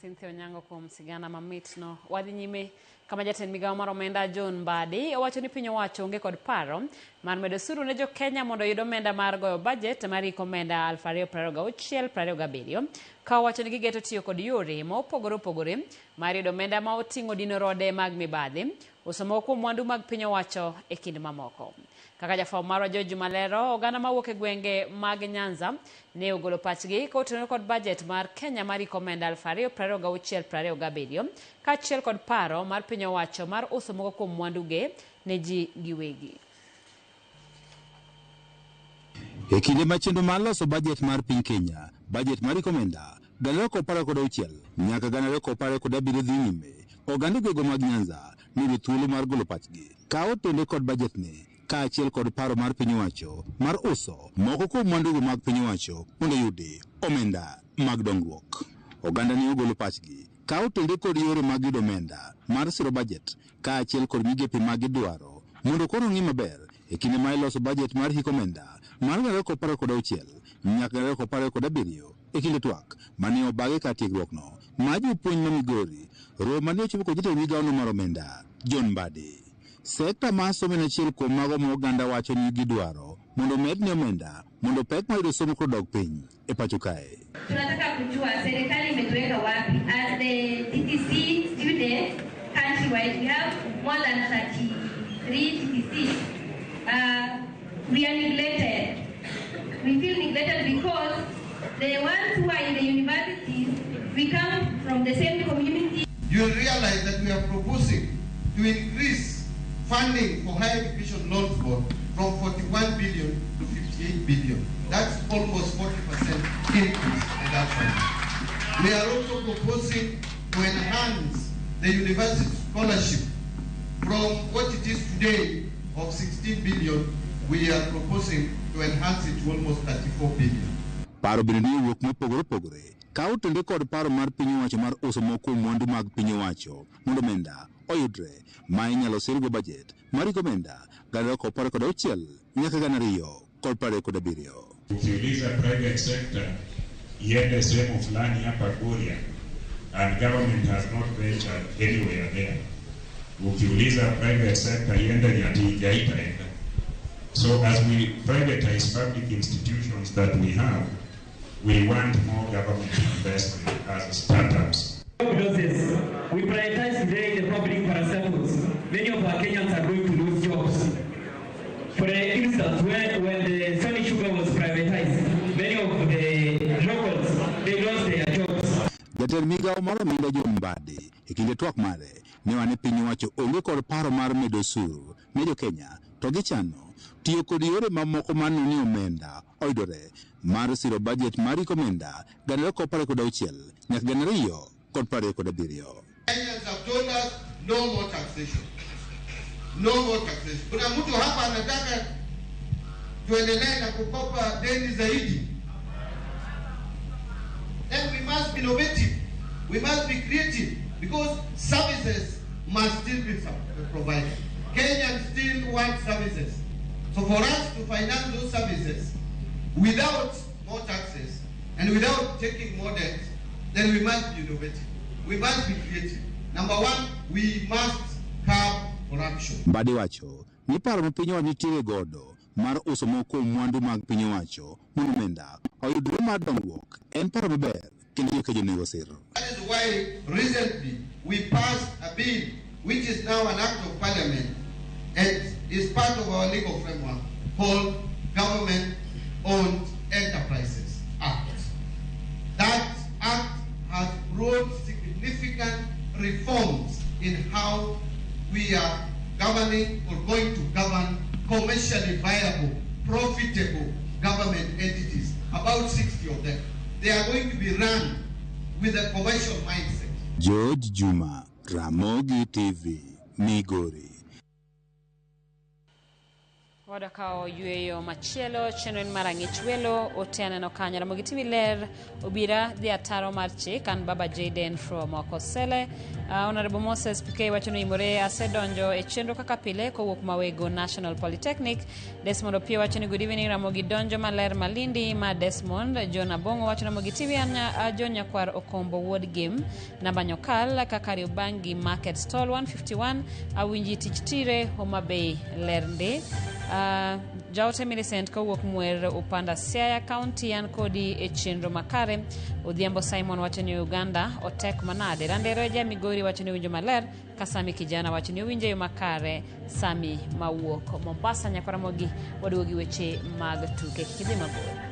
Cynthia Onyango kuom sigana mamitno. Wadhi nyime kama jatend migawo mar omenda MBADI owacho ni piny owacho onge kod paro mar medo osuru ne jo Kenya mondo oyud omenda mar goyo budget mar iko omenda 2026-2027 ka owacho ni gigeto tiyo kod yore mopogore opogore mar yudo omenda ma oting'o dino rode mag mibadhi, uso moko kuom mwandu mag piny owacho e kind mamoko. Kaka jafwambo marwa George Malero, oganda mawuok e gwenge mag Nyanza ne ogolo pachgi kotenore kod budget mar Kenya mar iko omenda 2026-2027 kaachiel kod paro mar piny owacho mar uso moko kuom mwanduge ne ji giwegi. E kinde machendo mar loso budget mar piny Kenya, budget mar iko omenda 2026 nyaka 2027 dhi nyime, oganda gwego mag Nyanza nigi thuolo mar golo pachgi ka otende kod budget ni kaachiel kod paro mar piny owacho mar uso moko kuom mwandugo mag piny owacho mondo yudi omenda mag dongruok. Oganda ni ogolo pachgi ka otende kod yore mag yudo omenda mar siro budget kaachiel kod migepe mag gidwaro mondo koro ng'i maber e kinde ma iloso budget mar hik omenda mar 2026 nyaka 2027 e kinde twak mane obagi ka tiegruokno ma jopuonj ma Migori romo ne ochopo kod jatend migawono mar omenda MBADI. Sekta ma somo en achiel kuom mago ma oganda wacho ni gidwaro mondo med ne omenda mondo pek ma yudo somo kodog piny e pacho kae. Tunataka kujua serikali imetuweka wapi as the TTC students countrywide. We have more than 33 TTC. We are neglected. We feel neglected because the ones who are in the universities, we come from the same community. You will realize that we are proposing to increase funding for higher education loans board from 41 billion to 58 billion. That's almost 40% increase in that fund. We are also proposing to enhance the university scholarship from what it is today of 16 billion. We are proposing to enhance it to almost 34 billion. Paro bende ni wuok mopogore opogore ka otende kod paro mar piny owacho mar uso moko kuom mwandu mag piny owacho mondo omenda oyudre ma inyalo sirgo budget mar iko omenda 2026 nyaka 2027. Ukiuliza private sector iende sehemu fulani hapa Kuria and government has not ventured anywhere there. Ukiuliza private sector iende Nyatija itaenda. So as we privatize public institutions that we have, we want more government investment as startups. We prioritize today the public paracetamol. Many of our Kenyans are going to lose jobs. For instance, when the Sunny Sugar was privatized, many of the locals, they lost their jobs. Jatend migawo mar omenda MBADI e kinde twak mare ne wane piny owacho onge kod paro mar medo osuru ne jo Kenya to gichano tiyo kod yore mamoko ma noni omenda oyudore mar siro budget mar iko omenda 2026 nyaka 2027. Kenyans have told us no more taxation. No more taxation. Kuna mtu hapa anataka tuendelee na kukopa deni zaidi. Then we must be innovative. We must be creative because services must still be provided. Kenyans still want services. So for us to finance those services without more taxes and without taking more debt, then we must be innovative. We must be creative. Number one, we must curb corruption. MBADI wacho ni paro ma piny owacho nitiere godo mar uso moko kuom mwandu mag piny owacho mondo omenda oyudre mar dongruok en paro maber kendo jokejo nego sir. That is why recently we passed a bill which is now an act of parliament and is part of our legal framework called Government-Owned Enterprises Act. That act has brought significant reforms in how we are governing or going to govern commercially viable, profitable government entities, about 60 of them. They are going to be run with a commercial mindset. George Juma, Ramogi TV, Migori. Wadakao yueyo machielo chenro mar ang'ich welo oteneno kanyo Ramogi TV ler obira dhi ataro mar chik an Baba Jaden from Okosele. Honorable Moses PK wacho ni imore asedonjo e chenro kaka pile kowuok Mawego National Polytechnic. Desmond Opio wacho ni good evening Ramogi donjo maler Malindi ma Desmond. John Abongo wacho ni Ramogi TV an John Nyakwar Okombo Ward Game namba Nyokal Kakari Ubangi Market Stall 151 awinji tich tire Homa Bay lernde. Jaote Millicent kowuok Mwer upanda Siaya County an kodi e chenro makare. Odhiambo Simon wacho ni Uganda otek manade. Randero ja Migori wacho ni winjo maler. Kasami kijana wacho ni winjo makare. Sami mawuok Mombasa. Nyakwa Ramogi waduogi weche mag tuke kidhi mabor.